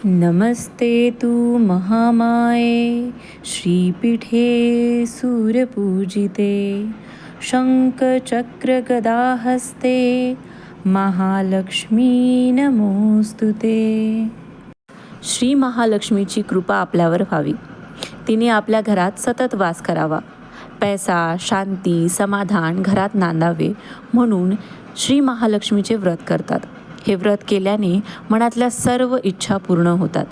नमस्ते तू महामाये श्रीपीठे सूर्यपूजिते शङ्खचक्रगदाहस्ते महालक्ष्मी नमोस्तुते। श्री महालक्ष्मीची कृपा आपल्यावर व्हावी, तिने आपल्या घरात सतत वास करावा, पैसा, शांती, समाधान घरात नांदावे म्हणून श्री महालक्ष्मीचे व्रत करतात। हे व्रत केल्याने मनातल्या सर्व इच्छा पूर्ण होतात।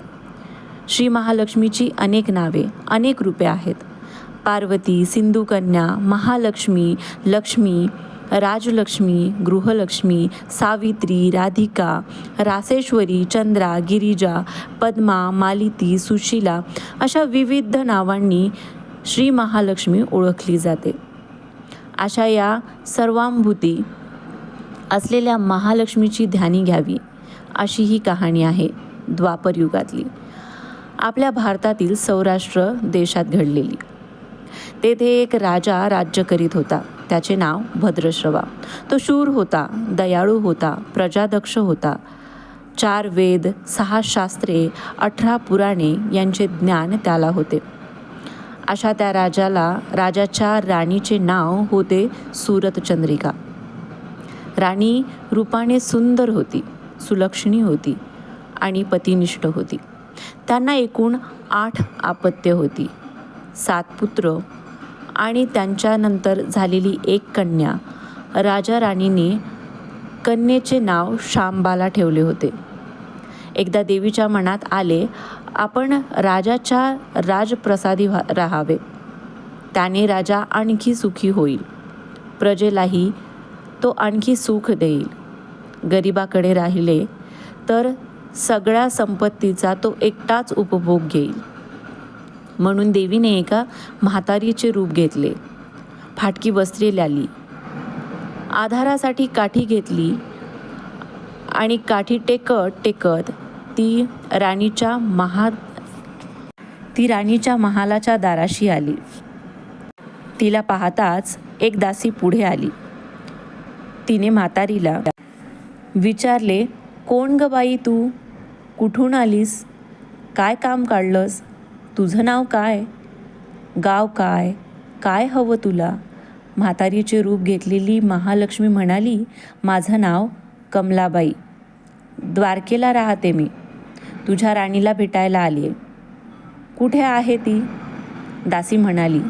श्री महालक्ष्मीची अनेक नावे, अनेक रूपे आहेत। पार्वती, सिंधुकन्या, महालक्ष्मी, लक्ष्मी, राजलक्ष्मी, गृहलक्ष्मी, सावित्री, राधिका, रासेश्वरी, चंद्रा, गिरिजा, पद्मा, मालिती, सुशीला अशा विविध नावांनी श्री महालक्ष्मी ओळखली जाते। अशा या सर्वांभूती असलेल्या महालक्ष्मीची ध्यानी घ्यावी अशी ही कहाणी आहे द्वापर युगातली, आपल्या भारतातील सौराष्ट्र देशात घडलेली। तेथे एक राजा राज्य करीत होता। त्याचे नाव भद्रश्रवा। तो शूर होता, दयाळू होता, प्रजादक्ष होता। 4 वेद, 6 शास्त्रे, 18 पुराणे यांचे ज्ञान त्याला होते। अशा त्या राजाच्या राणीचे नाव होते सूरतचंद्रिका। राणी रूपाने सुंदर होती, सुलक्षणी होती आणि पतिनिष्ठ होती। त्यांना एकूण 8 अपत्ये होती, 7 पुत्र आणि त्यांच्यानंतर झालेली एक कन्या। राजा राणीने कन्येचे नाव शांबाला ठेवले होते। एकदा देवीच्या मनात आले, आपण राजाच्या राजप्रसादी राहावे, त्याने राजा आणखी सुखी होईल, प्रजेलाही तो आणखी सुख देईल। गरिबाकडे राहिले तर सगळ्या संपत्तीचा तो एकटाच उपभोग घेईल। म्हणून देवीने एका म्हातारीचे रूप घेतले, फाटकी वस्त्रे लावली, आधारासाठी काठी घेतली आणि काठी टेकत ती राणीच्या महालाच्या दाराशी आली। तिला पाहताच एक दासी पुढे आली। तिने म्हातारीला विचारले, कोण ग बाई तू? कुठून आलीस? काय काम काढलंस? तुझं नाव काय? गाव काय? काय हवं तुला? म्हातारीचे रूप घेतलेली महालक्ष्मी म्हणाली, माझं नाव कमलाबाई, द्वारकेला राहते मी, तुझ्या राणीला भेटायला आली आहे। कुठे आहे ती? दासी म्हणाली,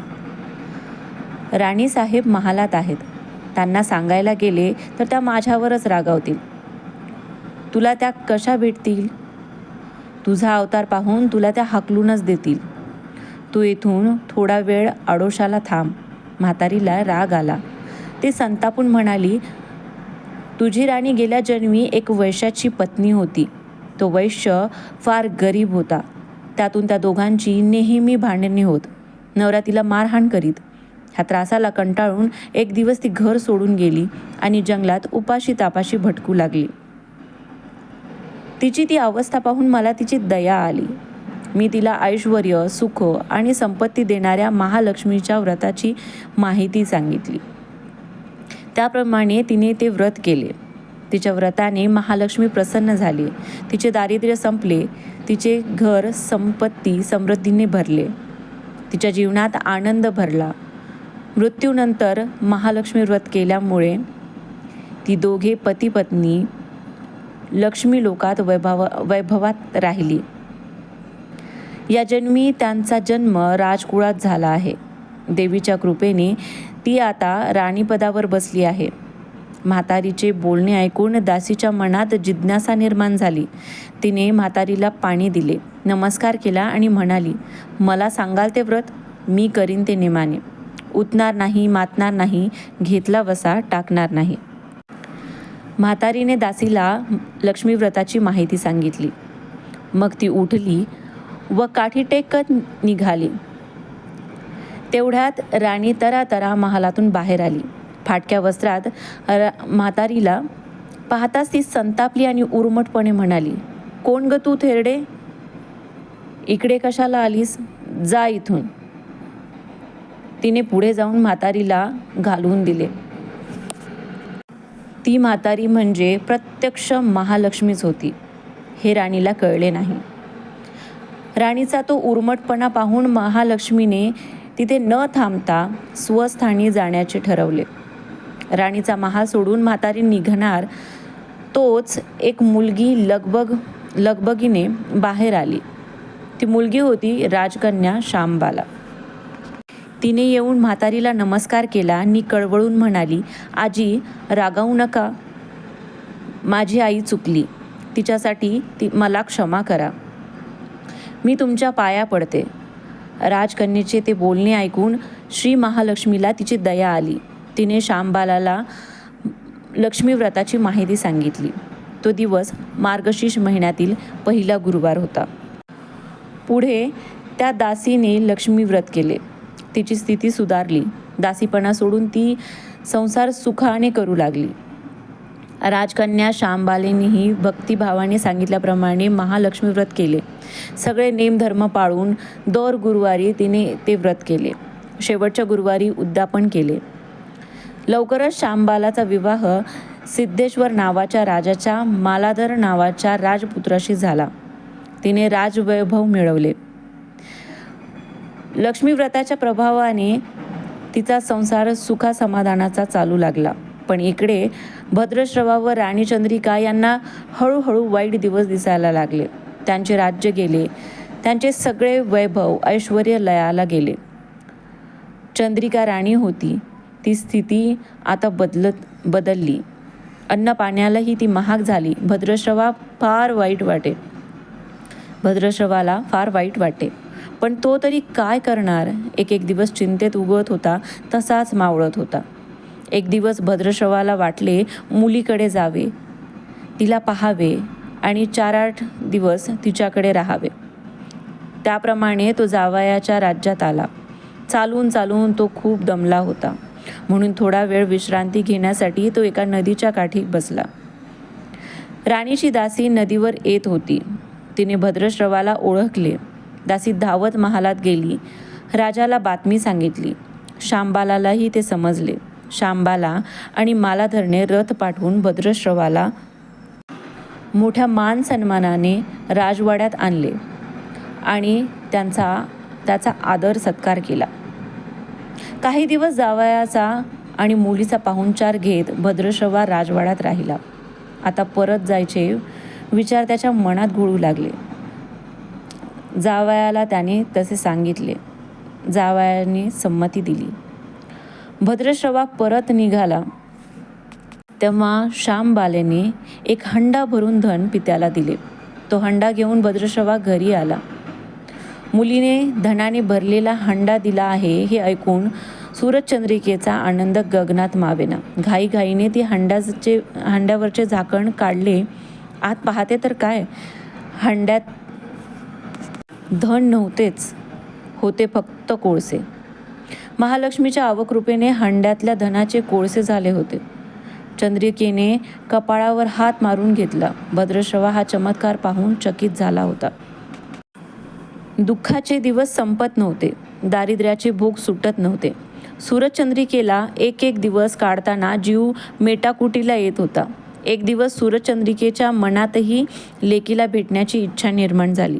राणीसाहेब महालात आहेत, त्यांना सांगायला गेले तर त्या माझ्यावरच रागावतील, तुला त्या कशा भेटतील? तुझा अवतार पाहून तुला त्या हाकलूनच देतील, तू येथून थोडा वेळ आडोशाला थांब। म्हातारीला राग आला। ती संतापून म्हणाली, तुझी राणी गेल्या जन्मी एक वैश्याची पत्नी होती। तो वैश्य फार गरीब होता, त्यातून त्या दोघांची नेहमी भांडणे होत। नवरा तिला मारहाण करीत। ह्या त्रासाला कंटाळून एक दिवस ती घर सोडून गेली आणि जंगलात उपाशी तापाशी भटकू लागली। तिची ती अवस्था पाहून मला तिची दया आली। मी तिला ऐश्वर्य, सुख आणि संपत्ती देणाऱ्या महालक्ष्मीच्या व्रताची माहिती सांगितली। त्याप्रमाणे तिने ते व्रत केले। तिच्या व्रताने महालक्ष्मी प्रसन्न झाली, तिचे दारिद्र्य संपले, तिचे घर संपत्ती समृद्धीने भरले, तिच्या जीवनात आनंद भरला। मृत्यूनंतर महालक्ष्मी व्रत केल्यामुळे ती दोघे पती पत्नी लक्ष्मी लोकात वैभवात राहिली। या जन्मी त्यांचा जन्म राजकुळात झाला आहे। देवीच्या कृपेने ती आता राणीपदावर बसली आहे। म्हातारीचे बोलणे ऐकून दासीच्या मनात जिज्ञासा निर्माण झाली। तिने म्हातारीला पाणी दिले, नमस्कार केला आणि म्हणाली, मला सांगाल ते व्रत मी करीन ते नेमाने, उठणार नाही, मातणार नाही, घेतला वसा टाकणार नाही। म्हातारीने दासीला लक्ष्मी व्रताची माहिती सांगितली। मग ती उठली व काठी टेकत निघाली। तेवढ्यात राणी तरातरा महालातून बाहेर आली। फाटक्या वस्त्रात म्हातारीला पाहताच ती संतापली आणि उर्मटपणे म्हणाली, कोण ग तू थेरडे? इकडे कशाला आलीस? जा इथून। तिने पुढे जाऊन म्हातारीला घालवून दिले। ती म्हातारी म्हणजे प्रत्यक्ष महालक्ष्मीच होती, हे राणीला कळले नाही। राणीचा तो उर्मटपणा पाहून महालक्ष्मीने तिथे न थांबता स्वस्थानी जाण्याचे ठरवले. राणीचा महाल सोडून म्हातारी निघणार तोच एक मुलगी लगबगीने बाहेर आली. ती मुलगी होती राजकन्या शांबाला. तिने येऊन म्हातारीला नमस्कार केला आणि कळवळून म्हणाली, आजी रागावू नका, माझी आई चुकली, तिच्यासाठी मला क्षमा करा, मी तुमच्या पाया पडते. राजकन्येचे ते बोलणे ऐकून श्री महालक्ष्मीला तिची दया आली. तिने शांबालाला लक्ष्मीव्रताची माहिती सांगितली. तो दिवस मार्गशीर्ष महिन्यातील पहिला गुरुवार होता. पुढे त्या दासीने लक्ष्मीव्रत केले. तिची स्थिती सुधारली. दासीपणा सोडून ती संसार सुखाने करू लागली. राजकन्या शांबालेनेही भक्तिभावाने सांगितल्याप्रमाणे महालक्ष्मीव्रत केले. सगळे नेमधर्म पाळून दर गुरुवारी तिने ते व्रत केले. शेवटच्या गुरुवारी उद्यापन केले. लवकरच शांबालाचा विवाह सिद्धेश्वर नावाच्या राजाच्या मालाधर नावाच्या राजपुत्राशी झाला. तिने राजवैभव मिळवले. लक्ष्मीव्रताच्या प्रभावाने तिचा संसार सुखासमाधानाचा चालू लागला. पण इकडे भद्रश्रवा व राणी चंद्रिका यांना हळूहळू वाईट दिवस दिसायला लागले. त्यांचे राज्य गेले. त्यांचे सगळे वैभव ऐश्वर्य लयाला गेले. चंद्रिका राणी होती, ती स्थिती आता बदलली. अन्न पाण्यालाही ती महाग झाली. भद्रश्रवाला फार वाईट वाटे. पण तो तरी काय करणार. एक दिवस चिंतेत उगवत होता तसाच मावळत होता. एक दिवस भद्रश्रवाला वाटले मुलीकडे जावे, तिला पाहावे आणि 4-8 दिवस तिच्याकडे राहावे. त्याप्रमाणे तो जावयाच्या राज्यात आला. चालून तो खूप दमला होता. म्हणून थोडा वेळ विश्रांती घेण्यासाठी तो एका नदीच्या काठी बसला. राणीची दासी नदीवर येत होती. तिने भद्रश्रवाला ओळखले. दासी धावत महालात गेली. राजाला बातमी सांगितली. शांबालालाही ते समजले. शांबाला आणि मालाधरने रथ पाठवून भद्रश्रवाला मोठ्या मान सन्मानाने राजवाड्यात आणले आणि त्याचा आदर सत्कार केला. काही दिवस जावयाचा आणि मुलीचा पाहुणचार घेत भद्रश्रवा राजवाड्यात राहिला. आता परत जायचे विचार त्याच्या मनात घोळू लागले. जावयाला त्याने तसे सांगितले. जावयाने संमती दिली. भद्रश्रवा परत निघाला तेव्हा शांबालेने एक हंडा भरून धन पित्याला दिले. तो हंडा घेऊन भद्रश्रवा घरी आला. मुलीने धनाने भरलेला हंडा दिला आहे हे ऐकून सूरजचंद्रिकेचा आनंद गगनात मावेना. घाईघाईने ती हंड्यावरचे झाकण काढले. आत पाहते तर काय, हंड्यात धन नव्हतेच, होते फक्त कोळसे. महालक्ष्मीच्या अवकृपेने हंड्यातल्या धनाचे कोळसे झाले होते. चंद्रिकेने कपाळावर हात मारून घेतला. भद्रश्रवा हा चमत्कार पाहून चकित झाला होता. दुःखाचे दिवस संपत नव्हते. दारिद्र्याचे भोग सुटत नव्हते. सूरजचंद्रिकेला एक दिवस काढताना जीव मेटाकुटीला येत होता. एक दिवस सूरजचंद्रिकेच्या मनातही लेकीला भेटण्याची इच्छा निर्माण झाली.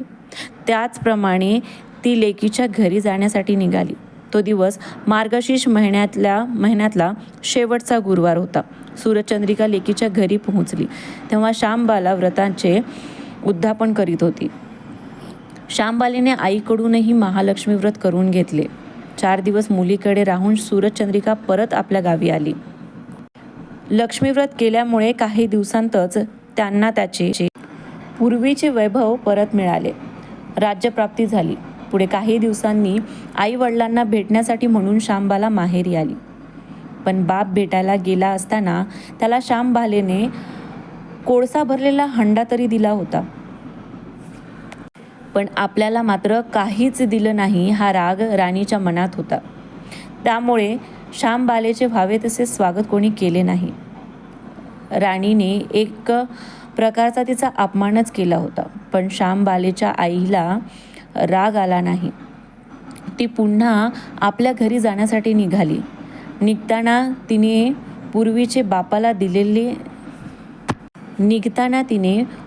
त्याचप्रमाणे ती लेकीच्या घरी जाण्यासाठी निघाली. तो दिवस मार्गशीर्ष महिन्यातला शेवटचा गुरुवार होता. सूरजचंद्रिका लेकीच्या घरी पोहोचली तेव्हा शांबाला व्रताचे उद्यापन करीत होती. शांबालीने आईकडूनही महालक्ष्मी व्रत करून घेतले. 4 दिवस मुलीकडे राहून सूरजचंद्रिका परत आपल्या गावी आली. लक्ष्मीव्रत केल्यामुळे काही दिवसांतच त्यांना त्याचे पूर्वीचे वैभव परत मिळाले. राज्यप्राप्ती झाली. पुढे काही दिवसांनी आई वडिलांना भेटण्यासाठी म्हणून शांबाला माहेरी आली. पण बाप भेटायला गेला असताना त्याला शांबालेने कोळसा भरलेला हंडा तरी दिला होता. पण आपल्याला मात्र काहीच दिलं नाही हा राग राणीच्या मनात होता. त्यामुळे शांबालेचे व्हावे तसे स्वागत कोणी केले नाही. राणीने एक प्रकारचा तिचा अपमानच केला होता. पण शांबालेच्या आईला राग आला नाही. ती पुन्हा आपल्या घरी जाण्यासाठी निघाली. निघताना तिने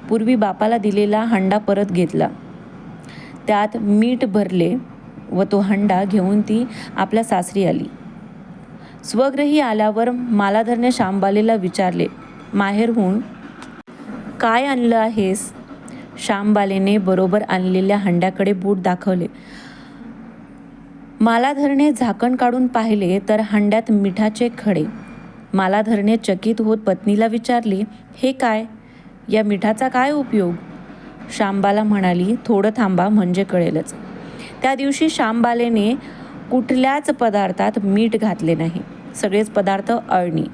पूर्वी बापाला दिलेला हंडा परत घेतला. त्यात मीठ भरले व तो हंडा घेऊन ती आपल्या सासरी आली. स्वगृही आल्यावर मालाधरने श्यामबालेला विचारले, माहेरहून काय आणलं आहेस? श्यामबालेने बरोबर आणलेल्या हंड्याकडे बोट दाखवले. मालाधरने झाकण काढून पाहिले तर हंड्यात मिठाचे खडे. मालाधरने चकित होत पत्नीला विचारले, हे काय? या मिठाचा काय उपयोग? श्यामबाला म्हणाली, थोडं थांबा म्हणजे कळेलच. त्या दिवशी श्यामबालेने कुठल्याच पदार्थात मीठ घातले नाही. सगळेच पदार्थ अळणी.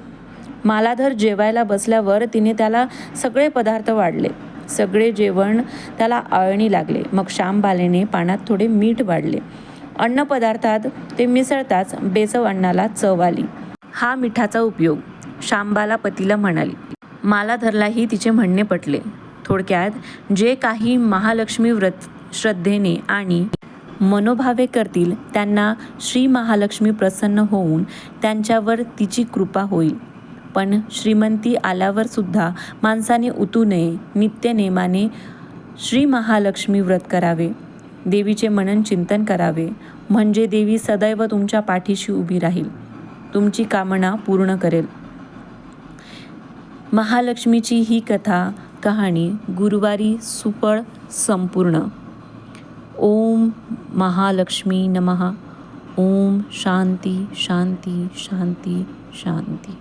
मालाधर जेवायला बसल्यावर तिने त्याला सगळे पदार्थ वाढले. सगळे जेवण त्याला अळणी लागले. मग श्यामबालेने पाण्यात थोडे मीठ वाढले. अन्न पदार्थात ते मिसळताच बेचव अन्नाला चव आली. हा मिठाचा उपयोग, श्यामबाला पतीला म्हणाली. मालाधरलाही तिचे म्हणणे पटले. थोडक्यात जे काही महालक्ष्मी व्रत श्रद्धेने आणि मनोभावे करतील त्यांना श्री महालक्ष्मी प्रसन्न होऊन त्यांच्यावर तिची कृपा होईल. पण श्रीमंती आल्यावर सुद्धा माणसाने उतू नये. नित्यनेमाने श्री महालक्ष्मी व्रत करावे. देवीचे मनन चिंतन करावे. म्हणजे देवी सदैव तुमच्या पाठीशी उभी राहील, तुमची कामना पूर्ण करेल. महालक्ष्मीची ही कहाणी गुरुवारी सुफळ संपूर्ण. ओम महालक्ष्मी नमः. ओम शांती शांती शांती शांती.